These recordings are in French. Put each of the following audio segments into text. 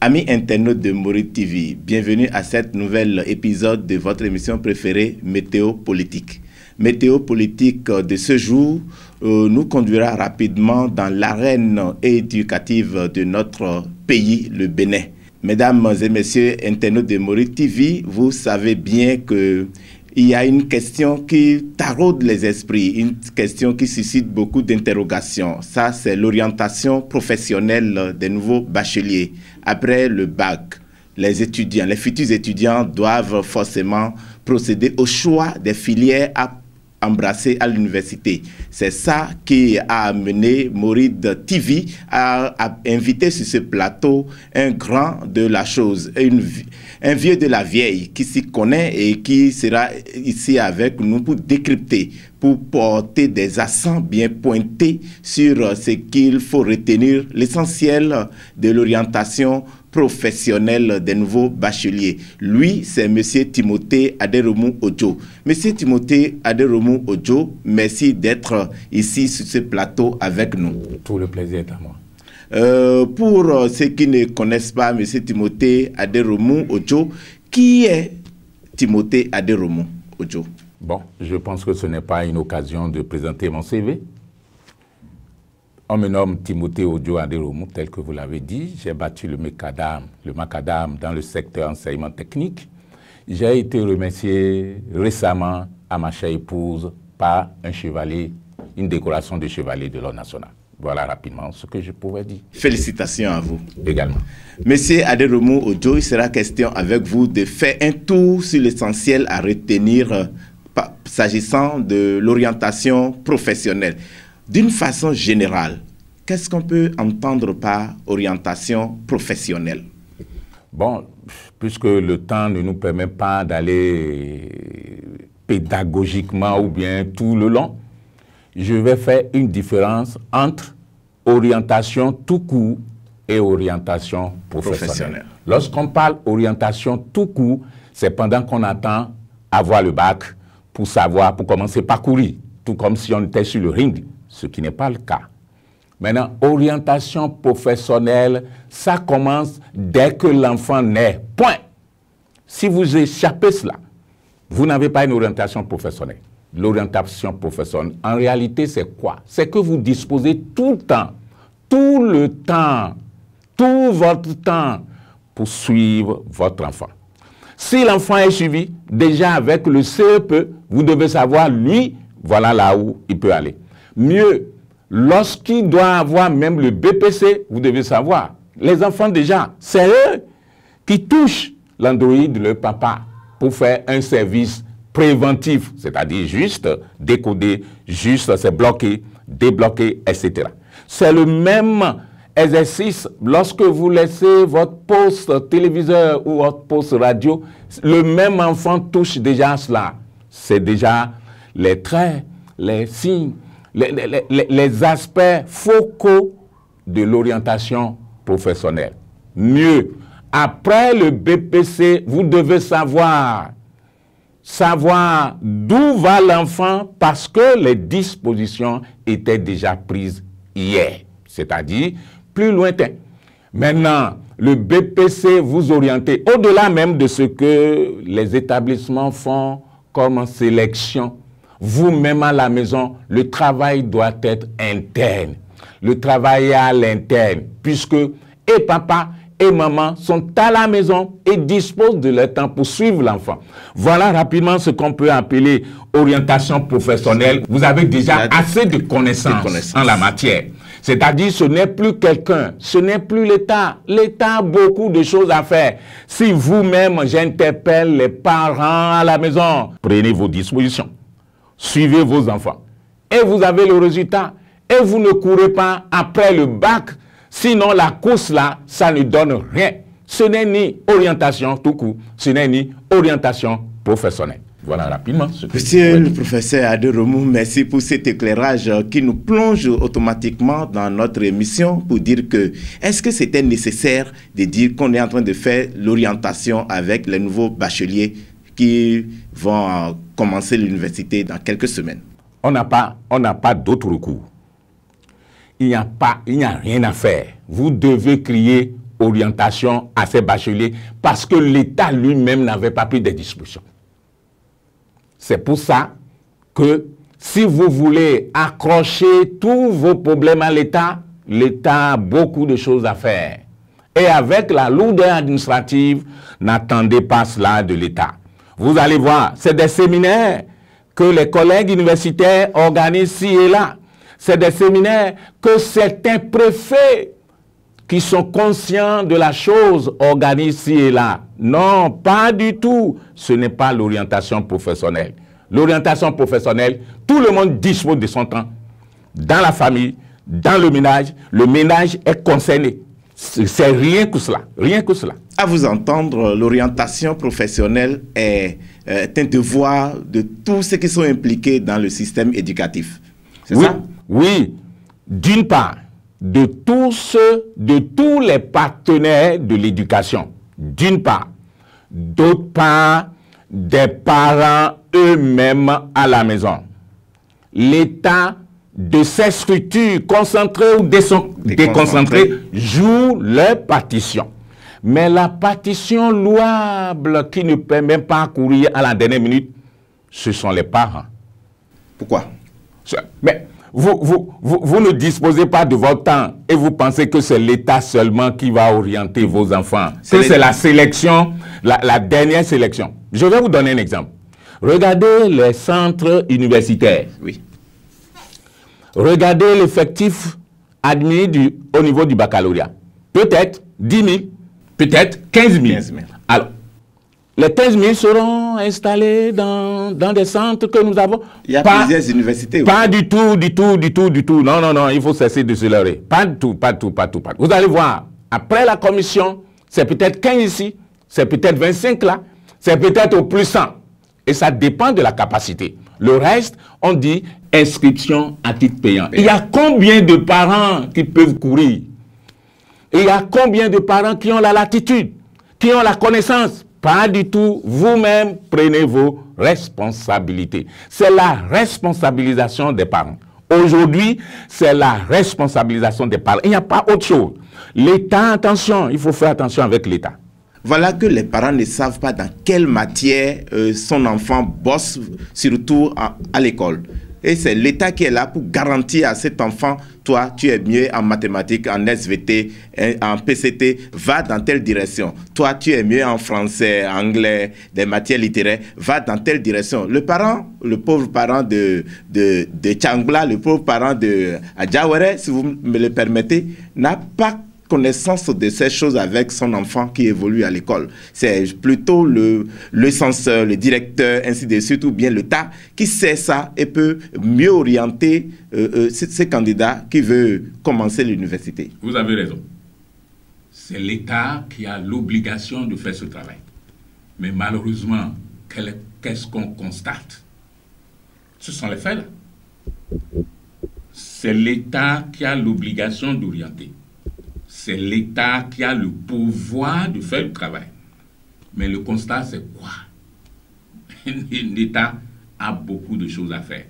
Amis internautes de Mourides TV, bienvenue à cet nouvel épisode de votre émission préférée, Météo Politique. Météo Politique de ce jour nous conduira rapidement dans l'arène éducative de notre pays, le Bénin. Mesdames et messieurs internautes de Mourides TV, vous savez bien que il y a une question qui taraude les esprits, une question qui suscite beaucoup d'interrogations. Ça, c'est l'orientation professionnelle des nouveaux bacheliers. Après le bac, les étudiants, les futurs étudiants doivent forcément procéder au choix des filières à embrasser à l'université. C'est ça qui a amené Mourides TV à inviter sur ce plateau un grand de la chose, un vieux de la vieille qui s'y connaît et qui sera ici avec nous pour décrypter, pour porter des accents bien pointés sur ce qu'il faut retenir, l'essentiel de l'orientation professionnelle des nouveaux bacheliers. Lui, c'est M. Timothée Aderomou Odjo. M. Timothée Aderomou Odjo, merci d'être ici sur ce plateau avec nous. Tout le plaisir est à moi. Pour ceux qui ne connaissent pas M. Timothée Aderomou Odjo, qui est Timothée Aderomou Odjo? Bon, je pense que ce n'est pas une occasion de présenter mon CV. On me nomme Timothée Odjo Aderomou, tel que vous l'avez dit. J'ai battu le macadam dans le secteur enseignement technique. J'ai été remercié récemment à ma chère épouse par un chevalier, une décoration de chevalier de l'ordre national. Voilà rapidement ce que je pouvais dire. Félicitations à vous. Également. Monsieur Aderomou Odjo, il sera question avec vous de faire un tour sur l'essentiel à retenir s'agissant de l'orientation professionnelle. D'une façon générale, qu'est-ce qu'on peut entendre par orientation professionnelle? Bon, puisque le temps ne nous permet pas d'aller pédagogiquement ou bien tout le long, je vais faire une différence entre orientation tout court et orientation professionnelle. Lorsqu'on parle orientation tout court, c'est pendant qu'on attend avoir le bac pour savoir, pour commencer à parcourir, tout comme si on était sur le ring, ce qui n'est pas le cas. Maintenant, orientation professionnelle, ça commence dès que l'enfant naît. Point. Si vous échappez cela, vous n'avez pas une orientation professionnelle. L'orientation professionnelle, en réalité, c'est quoi? C'est que vous disposez tout le temps, tout votre temps pour suivre votre enfant. Si l'enfant est suivi, déjà avec le CEP, vous devez savoir, lui, voilà là où il peut aller. Mieux, lorsqu'il doit avoir même le BPC, vous devez savoir, les enfants déjà, c'est eux qui touchent l'Android de leur papa pour faire un service préventif, c'est-à-dire juste décoder, juste se bloquer, débloquer, etc. C'est le même exercice lorsque vous laissez votre poste téléviseur ou votre poste radio, le même enfant touche déjà cela. C'est déjà les traits, les signes, les aspects focaux de l'orientation professionnelle. Mieux, après le BPC, vous devez savoir d'où va l'enfant parce que les dispositions étaient déjà prises hier, c'est-à-dire plus lointain. Maintenant, le BPC vous orientez au-delà même de ce que les établissements font comme sélection. Vous-même à la maison, le travail doit être interne. Le travail est à l'interne, puisque et papa et maman sont à la maison et disposent de leur temps pour suivre l'enfant. Voilà rapidement ce qu'on peut appeler orientation professionnelle. Vous avez déjà assez de connaissances en la matière. C'est-à-dire, ce n'est plus quelqu'un, ce n'est plus l'État. L'État a beaucoup de choses à faire. Si vous-même, j'interpelle les parents à la maison, prenez vos dispositions, suivez vos enfants. Et vous avez le résultat. Et vous ne courez pas après le bac. Sinon, la course là, ça ne donne rien. Ce n'est ni orientation tout court, ce n'est ni orientation professionnelle. Voilà rapidement ce que Monsieur le professeur Aderomou, merci pour cet éclairage qui nous plonge automatiquement dans notre émission pour dire que est-ce que c'était nécessaire de dire qu'on est en train de faire l'orientation avec les nouveaux bacheliers qui vont commencer l'université dans quelques semaines? On n'a pas d'autre recours. Il n'y a rien à faire. Vous devez crier orientation à ces bacheliers parce que l'État lui-même n'avait pas pris des dispositions. C'est pour ça que si vous voulez accrocher tous vos problèmes à l'État, l'État a beaucoup de choses à faire. Et avec la lourdeur administrative, n'attendez pas cela de l'État. Vous allez voir, c'est des séminaires que les collègues universitaires organisent ci et là. C'est des séminaires que certains préfets qui sont conscients de la chose organisent ci et là. Non, pas du tout. Ce n'est pas l'orientation professionnelle. L'orientation professionnelle, tout le monde dispose de son temps. Dans la famille, dans le ménage est concerné. C'est rien que cela, rien que cela. À vous entendre, l'orientation professionnelle est un devoir de tous ceux qui sont impliqués dans le système éducatif. C'est ça? Oui, d'une part, de tous les partenaires de l'éducation, d'une part. D'autre part, des parents eux-mêmes à la maison. L'État de ces structures concentrées ou déconcentrées joue leur partition. Mais la partition louable qui ne peut même pas courir à la dernière minute, ce sont les parents. Pourquoi? Mais vous ne disposez pas de votre temps et vous pensez que c'est l'État seulement qui va orienter vos enfants. C'est la sélection, la dernière sélection. Je vais vous donner un exemple. Regardez les centres universitaires. Oui. Regardez l'effectif admis au niveau du baccalauréat. Peut-être 10 000, peut-être 15 000. Alors, les 15 000 seront installés dans des centres que nous avons. Il y a plusieurs universités. Pas du tout, du tout. Non, il faut cesser de se leurrer. Pas du tout. Vous allez voir, après la commission, c'est peut-être 15 ici, c'est peut-être 25 là, c'est peut-être au plus 100. Et ça dépend de la capacité. Le reste, on dit inscription à titre payant. Il y a combien de parents qui peuvent courir? Il y a combien de parents qui ont la latitude, qui ont la connaissance? Pas du tout. Vous-même, prenez vos responsabilités. C'est la responsabilisation des parents. Aujourd'hui, c'est la responsabilisation des parents. Il n'y a pas autre chose. L'État, attention, il faut faire attention avec l'État. Voilà que les parents ne savent pas dans quelle matière son enfant bosse, surtout à l'école. Et c'est l'État qui est là pour garantir à cet enfant, toi, tu es mieux en mathématiques, en SVT, en PCT, va dans telle direction. Toi, tu es mieux en français, anglais, des matières littéraires, va dans telle direction. Le parent, le pauvre parent de Tchangla, le pauvre parent de Adjawere, si vous me le permettez, n'a pas connaissance de ces choses avec son enfant qui évolue à l'école. C'est plutôt le censeur, le directeur, ainsi de suite, ou bien l'État qui sait ça et peut mieux orienter ces candidats qui veulent commencer l'université. Vous avez raison. C'est l'État qui a l'obligation de faire ce travail. Mais malheureusement, qu'est-ce qu'on constate? Ce sont les faits là. C'est l'État qui a l'obligation d'orienter. C'est l'État qui a le pouvoir de faire le travail. Mais le constat, c'est quoi? L'État a beaucoup de choses à faire.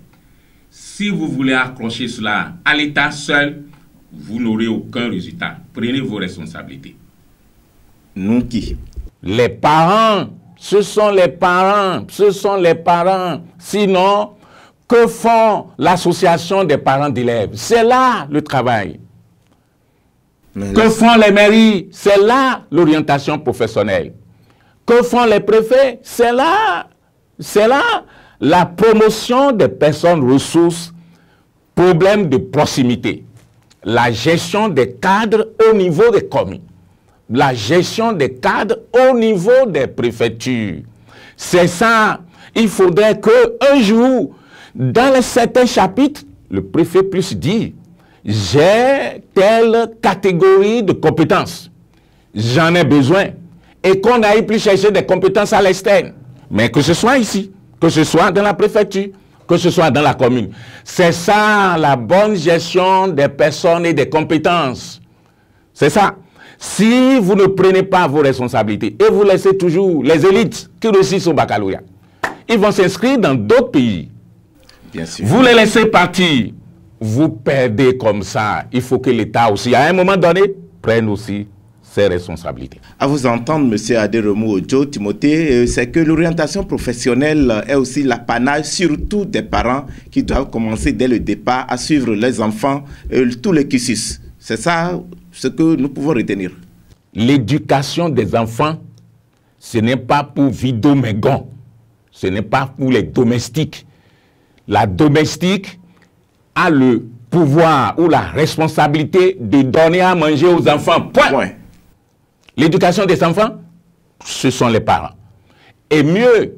Si vous voulez accrocher cela à l'État seul, vous n'aurez aucun résultat. Prenez vos responsabilités. Nous qui? Les parents. Ce sont les parents. Ce sont les parents. Sinon, que font l'association des parents d'élèves? C'est là le travail. Que font les mairies? C'est là l'orientation professionnelle. Que font les préfets? C'est là la promotion des personnes ressources, problèmes de proximité, la gestion des cadres au niveau des communes, la gestion des cadres au niveau des préfectures. C'est ça. Il faudrait qu'un jour, dans certains chapitres, le préfet puisse dire: j'ai telle catégorie de compétences, j'en ai besoin, et qu'on n'aille plus chercher des compétences à l'externe, mais que ce soit ici, que ce soit dans la préfecture, que ce soit dans la commune. C'est ça la bonne gestion des personnes et des compétences. C'est ça. Si vous ne prenez pas vos responsabilités et vous laissez toujours les élites qui réussissent au baccalauréat, ils vont s'inscrire dans d'autres pays. Bien sûr. Vous les laissez partir. Vous perdez comme ça. Il faut que l'État aussi, à un moment donné, prenne aussi ses responsabilités. À vous entendre, M. Aderemou Odjo Timothée, c'est que l'orientation professionnelle est aussi l'apanage surtout des parents qui doivent commencer dès le départ à suivre les enfants, tous les cursus. C'est ça ce que nous pouvons retenir. L'éducation des enfants, ce n'est pas pour Vido Mengon, ce n'est pas pour les domestiques. La domestique a le pouvoir ou la responsabilité de donner à manger aux enfants. Point. L'éducation des enfants, ce sont les parents. Et mieux,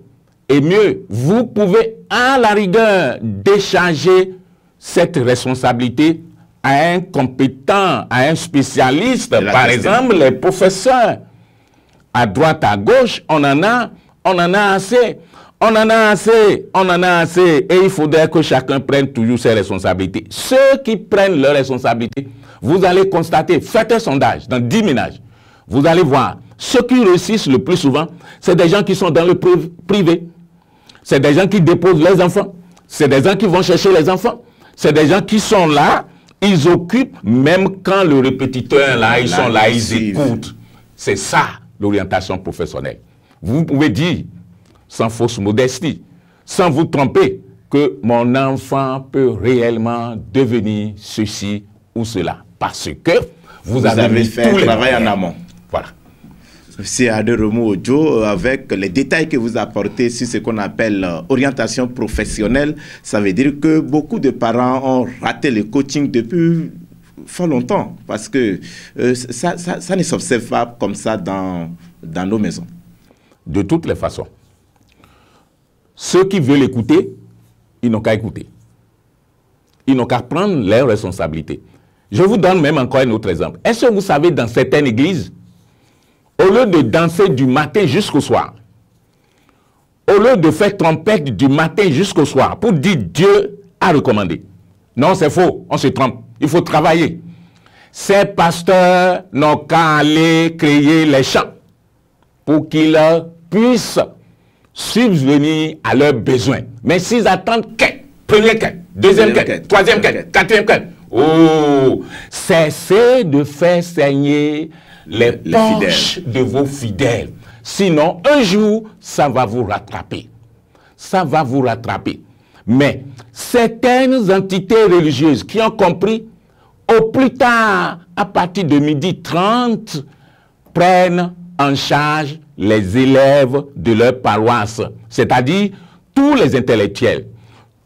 vous pouvez à la rigueur décharger cette responsabilité à un compétent, à un spécialiste, par exemple les professeurs. À droite, à gauche, on en a assez. On en a assez. Et il faudrait que chacun prenne toujours ses responsabilités. Ceux qui prennent leurs responsabilités, vous allez constater, faites un sondage dans 10 ménages. Vous allez voir, ceux qui réussissent le plus souvent, c'est des gens qui sont dans le privé. C'est des gens qui déposent les enfants. C'est des gens qui vont chercher les enfants. C'est des gens qui sont là, ils occupent, même quand le répétiteur là, ils sont là, ils écoutent. C'est ça, l'orientation professionnelle. Vous pouvez dire, sans fausse modestie, sans vous tromper, que mon enfant peut réellement devenir ceci ou cela. Parce que vous avez fait un travail en amont. Voilà. Monsieur Aderemou Odjo, avec les détails que vous apportez sur ce qu'on appelle orientation professionnelle, ça veut dire que beaucoup de parents ont raté le coaching depuis fort longtemps, parce que ça ne s'observe pas comme ça dans nos maisons. De toutes les façons, ceux qui veulent écouter, ils n'ont qu'à écouter. Ils n'ont qu'à prendre leurs responsabilités. Je vous donne même encore un autre exemple. Est-ce que vous savez, dans certaines églises, au lieu de danser du matin jusqu'au soir, au lieu de faire trompette du matin jusqu'au soir, pour dire Dieu a recommandé. Non, c'est faux, on se trompe. Il faut travailler. Ces pasteurs n'ont qu'à aller créer les chants pour qu'ils puissent subvenir à leurs besoins. Mais s'ils attendent quête, première quête, deuxième quête, troisième quête, quatrième quête, oh, cessez de faire saigner les poches de vos fidèles. Sinon, un jour, ça va vous rattraper. Ça va vous rattraper. Mais certaines entités religieuses qui ont compris, au plus tard, à partir de 12h30, prennent en charge les élèves de leur paroisse. C'est-à-dire, tous les intellectuels,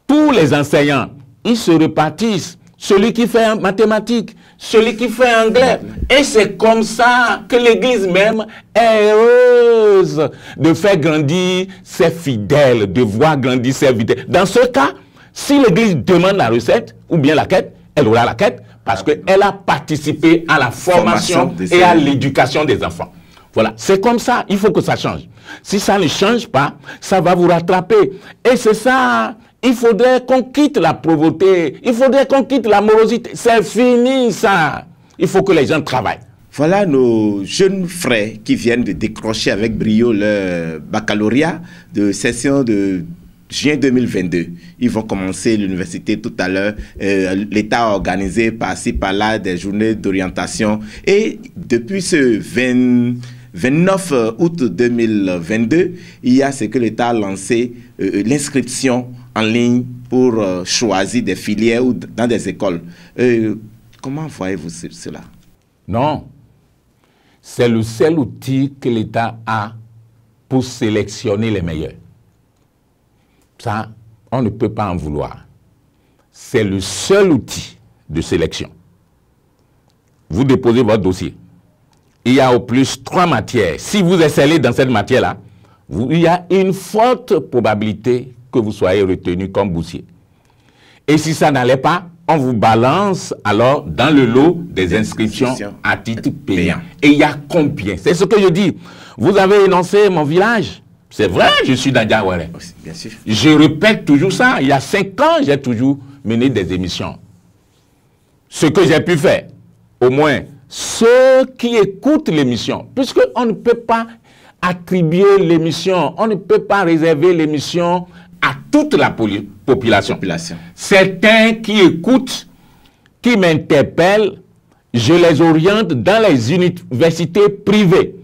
tous les enseignants, ils se répartissent. Celui qui fait mathématiques, celui qui fait anglais. Et c'est comme ça que l'Église même est heureuse de faire grandir ses fidèles, de voir grandir ses fidèles. Dans ce cas, si l'Église demande la recette ou bien la quête, elle aura la quête parce qu'elle a participé à la formation et à l'éducation des enfants. Voilà, c'est comme ça, il faut que ça change. Si ça ne change pas, ça va vous rattraper. Et c'est ça, il faudrait qu'on quitte la pauvreté, il faudrait qu'on quitte la morosité. C'est fini ça. Il faut que les gens travaillent. Voilà nos jeunes frères qui viennent de décrocher avec brio leur baccalauréat de session de juin 2022. Ils vont commencer l'université tout à l'heure. L'État a organisé par-ci, par-là des journées d'orientation. Et depuis ce 29 août 2022, il y a ce que l'État a lancé, l'inscription en ligne pour choisir des filières ou dans des écoles. Comment voyez-vous cela? Non. C'est le seul outil que l'État a pour sélectionner les meilleurs. Ça, on ne peut pas en vouloir. C'est le seul outil de sélection. Vous déposez votre dossier. Il y a au plus 3 matières. Si vous excellez dans cette matière-là, il y a une forte probabilité que vous soyez retenu comme boursier. Et si ça n'allait pas, on vous balance alors dans le lot des inscriptions à titre payant. Et il y a combien? C'est ce que je dis. Vous avez énoncé mon village. C'est vrai, je suis dans Diawara. Bien sûr. Je répète toujours ça. Il y a 5 ans, j'ai toujours mené des émissions. Ce que j'ai pu faire, au moins, ceux qui écoutent l'émission, puisqu'on ne peut pas attribuer l'émission, on ne peut pas réserver l'émission à toute la population. Certains qui écoutent, qui m'interpellent, je les oriente dans les universités privées.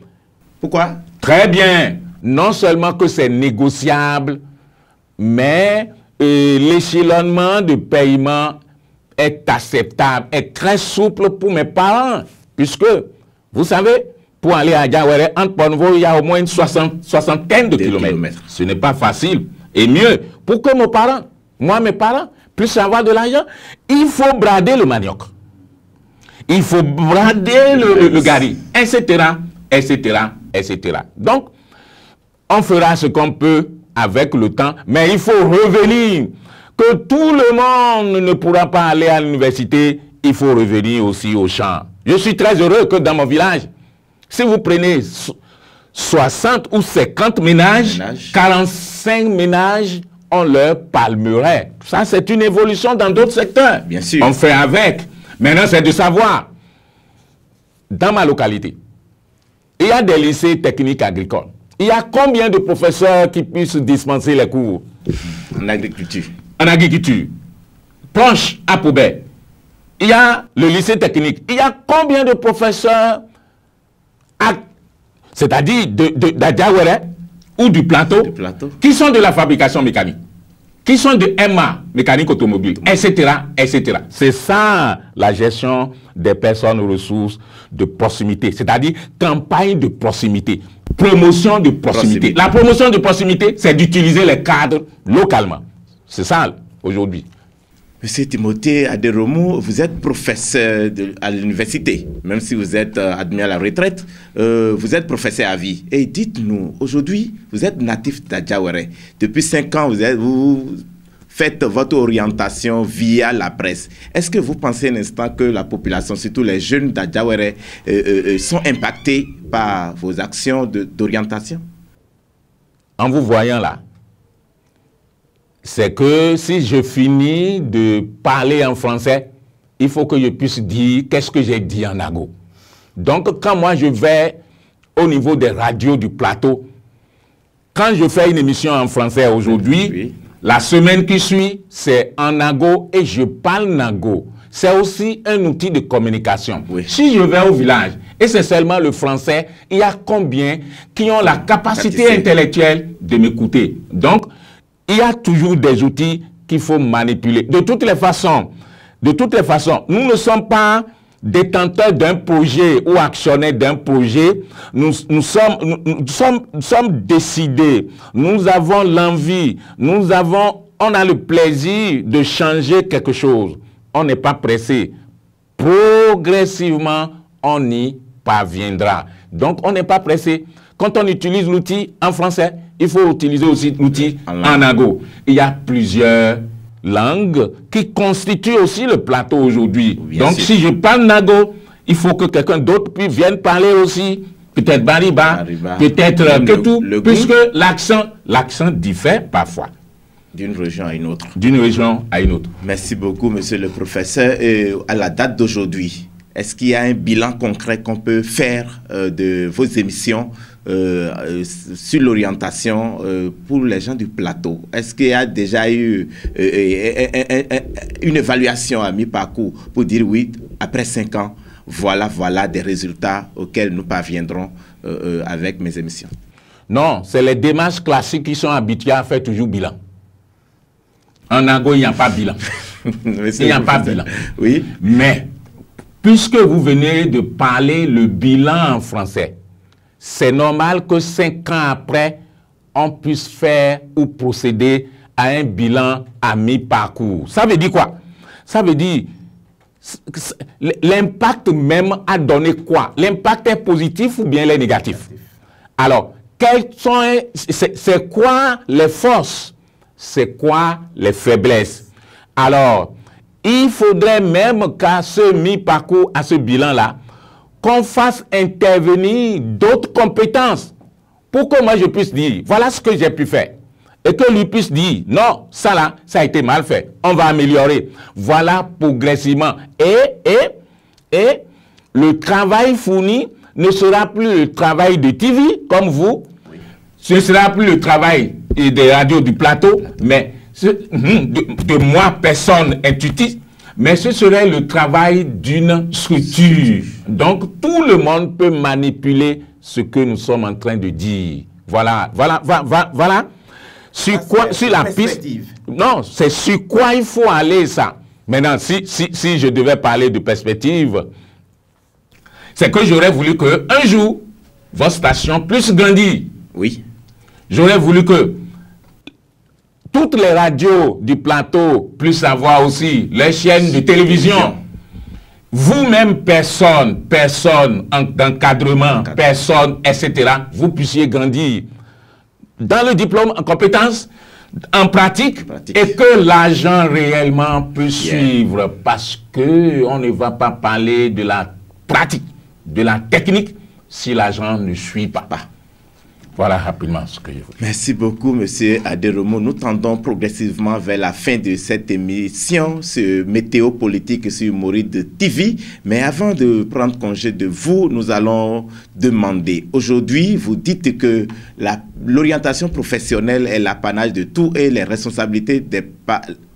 Pourquoi? Très bien. Non seulement que c'est négociable, mais l'échelonnement de paiement est acceptable, est très souple pour mes parents. Puisque, vous savez, pour aller à Diawere, entre Porto-Novo, il y a au moins une soixantaine de kilomètres. Ce n'est pas facile. Et mieux, pour que mes parents, puissent avoir de l'argent, il faut brader le manioc. Il faut brader le gari, etc., etc., etc. Donc, on fera ce qu'on peut avec le temps, mais il faut revenir. Que tout le monde ne pourra pas aller à l'université, il faut revenir aussi au champ. Je suis très heureux que dans mon village, si vous prenez 60 ou 50 ménages, 45 ménages ont leur palmeraie. Ça, c'est une évolution dans d'autres secteurs. Bien sûr. On fait avec. Maintenant, c'est de savoir, dans ma localité, il y a des lycées techniques agricoles. Il y a combien de professeurs qui puissent dispenser les cours? En agriculture. En agriculture. Planche à Poubelle. Il y a le lycée technique. Il y a combien de professeurs, c'est-à-dire d'Adiawere ou du plateau, qui sont de la fabrication mécanique, qui sont de MA, mécanique automobile, etc., etc. C'est ça la gestion des personnes aux ressources de proximité, c'est-à-dire campagne de proximité, promotion de proximité. La promotion de proximité, c'est d'utiliser les cadres localement. C'est ça aujourd'hui. Monsieur Timothée Aderomu, vous êtes professeur à l'université, même si vous êtes admis à la retraite, vous êtes professeur à vie. Et dites-nous, aujourd'hui, vous êtes natif d'Adiawere. Depuis 5 ans, vous faites votre orientation via la presse. Est-ce que vous pensez un instant que la population, surtout les jeunes d'Adiawere, sont impactés par vos actions d'orientation? En vous voyant là, c'est que si je finis de parler en français, il faut que je puisse dire qu'est-ce que j'ai dit en argot. Donc, quand moi je vais au niveau des radios du plateau, quand je fais une émission en français aujourd'hui, la semaine qui suit, c'est en argot et je parle nago. C'est aussi un outil de communication. Si je vais au village et c'est seulement le français, il y a combien qui ont la capacité intellectuelle de m'écouter? Donc, il y a toujours des outils qu'il faut manipuler. De toutes les façons, nous ne sommes pas détenteurs d'un projet ou actionnaires d'un projet. Nous sommes décidés. Nous avons l'envie. On a le plaisir de changer quelque chose. On n'est pas pressé. Progressivement, on y parviendra. Donc, on n'est pas pressé. Quand on utilise l'outil en français, il faut utiliser aussi l'outil en argot. Il y a plusieurs langues qui constituent aussi le plateau aujourd'hui. Donc, si je parle nago, il faut que quelqu'un d'autre vienne parler aussi. Peut-être Bariba, peut-être Ketou, puisque l'accent diffère parfois. D'une région à une autre. D'une région à une autre. Merci beaucoup, monsieur le professeur. Et à la date d'aujourd'hui, est-ce qu'il y a un bilan concret qu'on peut faire de vos émissions sur l'orientation pour les gens du plateau? Est-ce qu'il y a déjà eu une évaluation à mi-parcours pour dire oui, après 5 ans, voilà des résultats auxquels nous parviendrons avec mes émissions? Non, c'est les démarches classiques qui sont habituées à faire toujours bilan. En argot, il n'y a pas bilan. Il n'y a pas bilan. Oui. Mais, puisque vous venez de parler le bilan en français, c'est normal que 5 ans après, on puisse faire ou procéder à un bilan à mi-parcours. Ça veut dire quoi? Ça veut dire, l'impact même a donné quoi? L'impact est positif ou bien il est négatif? Alors, c'est quoi les forces? C'est quoi les faiblesses? Alors, il faudrait même qu'à ce mi-parcours, à ce bilan-là, qu'on fasse intervenir d'autres compétences pour que moi je puisse dire, voilà ce que j'ai pu faire. Et que lui puisse dire, non, ça là, ça a été mal fait. On va améliorer. Voilà progressivement. Et le travail fourni ne sera plus le travail de TV, comme vous. Ce ne sera plus le travail des radios du plateau, mais de moi, personne intuitive, mais ce serait le travail d'une structure. Donc, tout le monde peut manipuler ce que nous sommes en train de dire. Voilà. Sur quoi, sur la piste. Non, c'est sur quoi il faut aller, ça. Maintenant, si je devais parler de perspective, c'est que j'aurais voulu qu'un jour, votre station puisse grandir. Oui. J'aurais voulu que toutes les radios du plateau puissent avoir aussi les chaînes de télévision. Vous-même, personne d'encadrement, personne, etc., vous puissiez grandir dans le diplôme, en compétences, en pratique, et que l'argent réellement peut suivre, parce qu'on ne va pas parler de la pratique, de la technique, si l'argent ne suit pas. Voilà rapidement ce que je veux dire. Merci beaucoup, M. Aderomo. Nous tendons progressivement vers la fin de cette émission, ce météo politique sur Mouride TV. Mais avant de prendre congé de vous, nous allons demander. Aujourd'hui, vous dites que l'orientation professionnelle est l'apanage de tout et les responsabilités des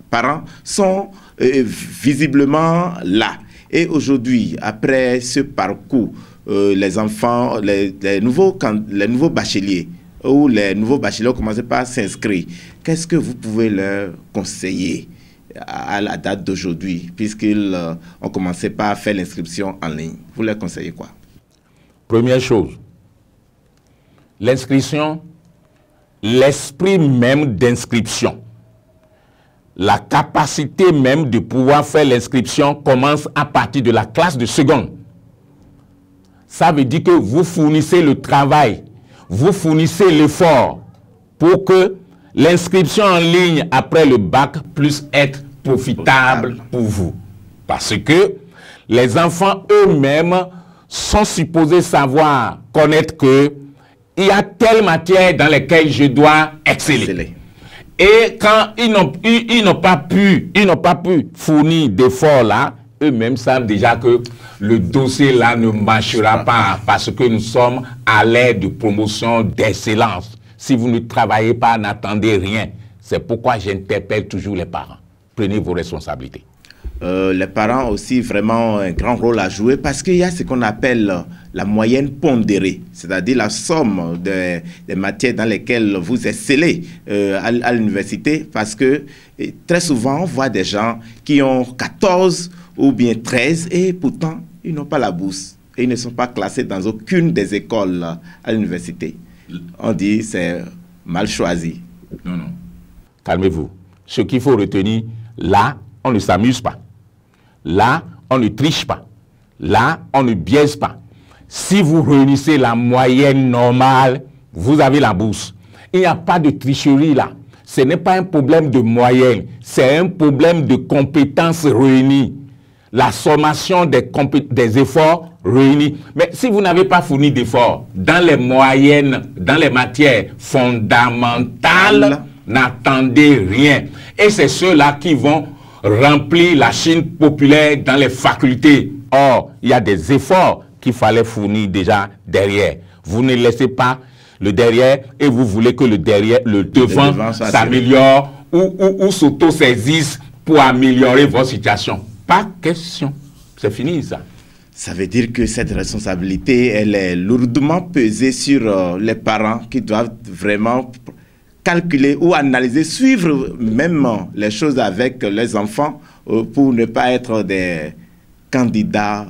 parents sont visiblement là. Et aujourd'hui, après ce parcours, les enfants, les nouveaux bacheliers ou les nouveaux bacheliers ont commencé par s'inscrire. Qu'est-ce que vous pouvez leur conseiller à la date d'aujourd'hui, puisqu'ils ont commencé par faire l'inscription en ligne? Vous leur conseillez quoi? Première chose, l'inscription, l'esprit même d'inscription, la capacité même de pouvoir faire l'inscription commence à partir de la classe de seconde. Ça veut dire que vous fournissez le travail, vous fournissez l'effort pour que l'inscription en ligne après le bac puisse être profitable pour vous. Parce que les enfants eux-mêmes sont supposés savoir, connaître que il y a telle matière dans laquelle je dois exceller. Et quand ils n'ont pas pu fournir d'efforts là, eux-mêmes savent déjà que le dossier là ne marchera pas parce que nous sommes à l'ère de promotion d'excellence. Si vous ne travaillez pas, n'attendez rien. C'est pourquoi j'interpelle toujours les parents. Prenez vos responsabilités. Les parents ont aussi vraiment un grand rôle à jouer parce qu'il y a ce qu'on appelle la moyenne pondérée, c'est-à-dire la somme des matières dans lesquelles vous excellez à l'université, parce que très souvent on voit des gens qui ont 14 ou bien 13 et pourtant ils n'ont pas la bourse et ils ne sont pas classés dans aucune des écoles à l'université. On dit c'est mal choisi. Non. Calmez-vous. Ce qu'il faut retenir, là, on ne s'amuse pas. Là, on ne triche pas. Là, on ne biaise pas. Si vous réunissez la moyenne normale, vous avez la bourse. Il n'y a pas de tricherie là. Ce n'est pas un problème de moyenne, c'est un problème de compétences réunies. La sommation des efforts réunis. Mais si vous n'avez pas fourni d'efforts dans les moyennes, dans les matières fondamentales, n'attendez rien. Et c'est ceux-là qui vont remplir la Chine populaire dans les facultés. Or, il y a des efforts qu'il fallait fournir déjà derrière. Vous ne laissez pas le derrière et vous voulez que le devant s'améliore ou s'auto-saisisse pour améliorer votre situation. Pas question. C'est fini ça. Ça veut dire que cette responsabilité, elle est lourdement pesée sur les parents qui doivent vraiment calculer ou analyser, suivre même les choses avec les enfants pour ne pas être des candidats,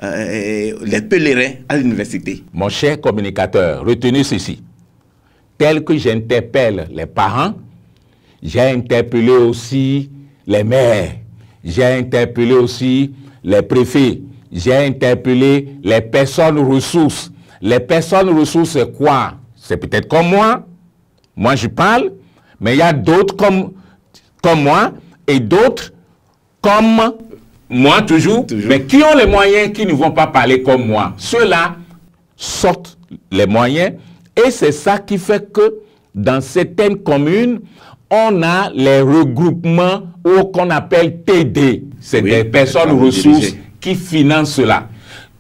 les pèlerins à l'université. Mon cher communicateur, retenez ceci. Tel que j'interpelle les parents, j'ai interpellé aussi les maires, j'ai interpellé aussi les préfets, j'ai interpellé les personnes ressources. Les personnes ressources, c'est quoi? C'est peut-être comme moi. Moi, je parle, mais il y a d'autres comme moi et d'autres comme moi toujours, mais qui ont les moyens, qui ne vont pas parler comme moi. Ceux-là sortent les moyens et c'est ça qui fait que dans certaines communes, on a les regroupements qu'on appelle TD. C'est des personnes ressources qui financent cela.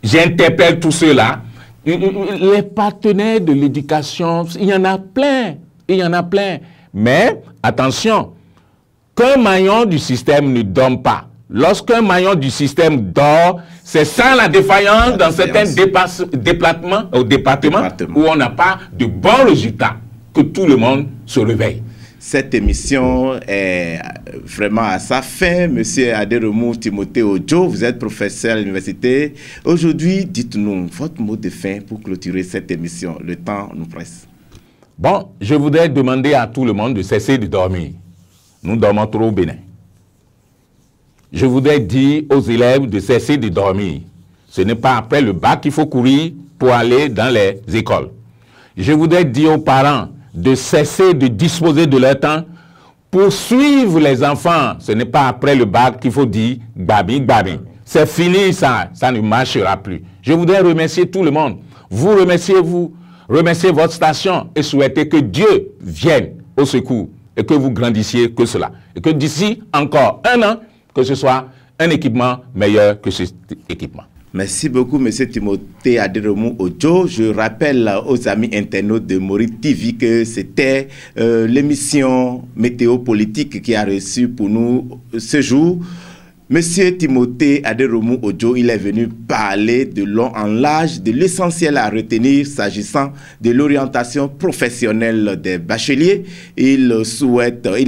J'interpelle tous ceux-là. Les partenaires de l'éducation, il y en a plein. Il y en a plein. Mais, attention, qu'un maillon du système ne dorme pas. Lorsqu'un maillon du système dort, c'est ça la défaillance dans certains départements où on n'a pas de bons résultats, que tout le monde se réveille. Cette émission est vraiment à sa fin. Monsieur Aderemou Timothée Odjo, vous êtes professeur à l'université. Aujourd'hui, dites-nous votre mot de fin pour clôturer cette émission. Le temps nous presse. Bon, je voudrais demander à tout le monde de cesser de dormir. Nous dormons trop au Bénin. Je voudrais dire aux élèves de cesser de dormir. Ce n'est pas après le bac qu'il faut courir pour aller dans les écoles. Je voudrais dire aux parents de cesser de disposer de leur temps pour suivre les enfants. Ce n'est pas après le bac qu'il faut dire « babi, babi ». C'est fini ça, ça ne marchera plus. Je voudrais remercier tout le monde. Vous, remerciez votre station et souhaitez que Dieu vienne au secours et que vous grandissiez que cela. Et que d'ici encore un an, que ce soit un équipement meilleur que cet équipement. Merci beaucoup, M. Timothée Aderemou Odjo. Je rappelle aux amis internautes de Morit TV que c'était l'émission Météo Politique qui a reçu pour nous ce jour Monsieur Timothée Aderemou Odjo. Il est venu parler de long en large de l'essentiel à retenir s'agissant de l'orientation professionnelle des bacheliers. Il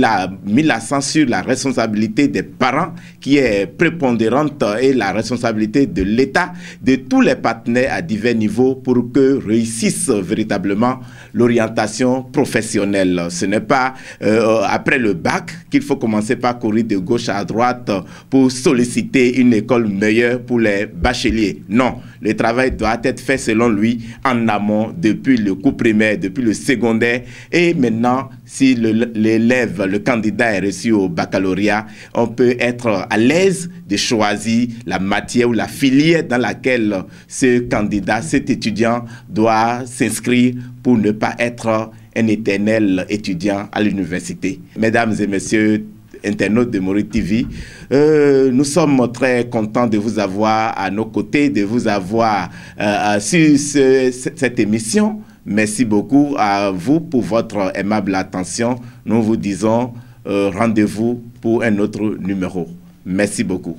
a mis l'accent sur la responsabilité des parents qui est prépondérante et la responsabilité de l'État, de tous les partenaires à divers niveaux pour que réussisse véritablement l'orientation professionnelle. Ce n'est pas après le bac qu'il faut commencer par courir de gauche à droite pour solliciter une école meilleure pour les bacheliers. Non, le travail doit être fait selon lui en amont, depuis le cours primaire, depuis le secondaire. Et maintenant, si l'élève, le candidat est reçu au baccalauréat, on peut être à l'aise de choisir la matière ou la filière dans laquelle ce candidat, cet étudiant doit s'inscrire pour ne pas être un éternel étudiant à l'université. Mesdames et messieurs, internautes de Morit TV, nous sommes très contents de vous avoir à nos côtés, de vous avoir sur cette émission. Merci beaucoup à vous pour votre aimable attention. Nous vous disons rendez-vous pour un autre numéro. Merci beaucoup.